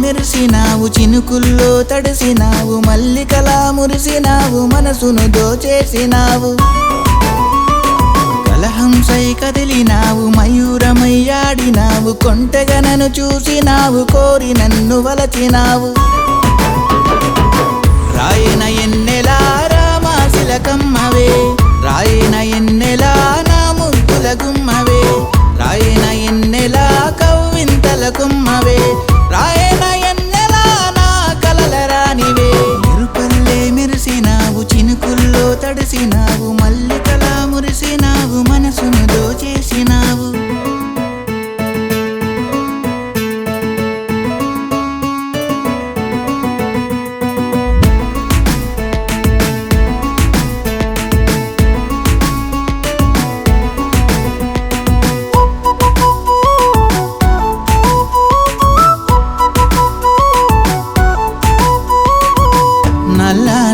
మెరిసినావు, చినుకుల్లో తడిసినావు, మల్లికలా మురిసినావు, మనసును దోచేసినావు. కలహంసై కదిలినావు, మయూరమయ్యాడినావు, కొంటెగా నన్ను చూసినావు, కోరి నన్ను వలచినావు. రాయన ఎన్నెలా రామాశిలకమ్మవే, రాయన ఎన్నెలా నా ముద్దుల గుమ్మవే, రాయన ఎన్నెలా కవ్వింతల కుమ్మవే, రాయన ఎన్నెలా నా కలల రానివే. మెరుపల్లే మెరిసినావు, చినుకుల్లో తడిసినావు, మల్లికలా మురిసినావు, మనసును దోచేసినావు.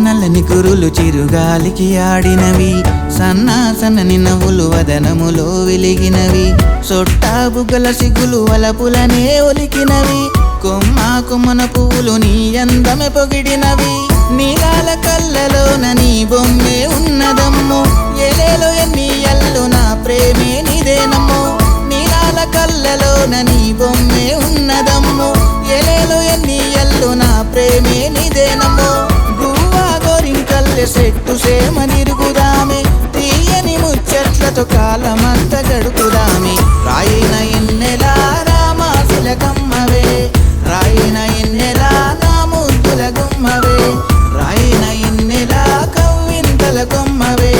నల్లని కురులు చిరుగాలికి ఆడినవి, సన్నా సన్నని నవ్వులు వదనములో వెలిగినవి, సొట్టా బుగ్గల సిగ్గులు వలపులనే ఒలికినవి, కొమ్మ కొమ్మన పువ్వులు నీ అందమె పొగిడినవి. నీలాల కళ్ళలోన నీ బొమ్మే ఉన్నదమ్ము, ఎలేలో ఎన్ని ఎల్లు నా ప్రేమే నీదేనమ్ము. నీలాల కళ్ళలోన నీ బొమ్మే ఉన్నదమ్ము, ఎలేలో ఎన్ని ఎల్లు నా ప్రేమే నీదేనమ్ము. చెట్టు సేమనిరుగుదామే, తీయని ముచ్చట్లతో కాలమంత గడుపుదామే. రాయిన ఎన్నెలా రామాశిలకమ్మవే, రాయిన ఎన్నెలా నా ముద్దుల గుమ్మవే, రాయిన ఎన్నెలా కవ్వింతల కొమ్మవే,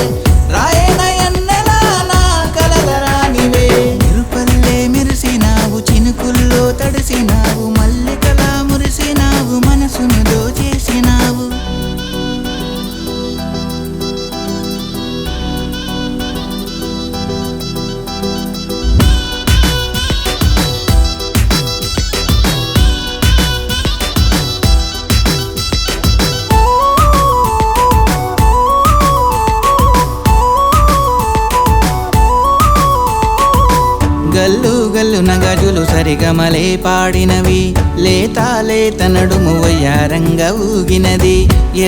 రాయన ఎన్నెలా నా కలల రానివే. మెరుపల్లే మెరిసినావు, చినుకుల్లో తడిసినావు, మల్లికలా మురిసినావు, మనసును దోచేసినావు. గల్లు గల్లు నగజులు సరిగమలే పాడినవి, లేత లేత నడుము వయ్యారంగా ఊగినది,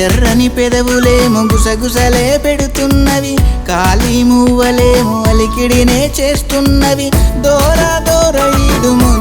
ఎర్రని పెదవులేమో గుసగుసలే పెడుతున్నవి, కాలి మువ్వలేమో అలికిడినే చేస్తున్నవి. దోర దోర ఈడుము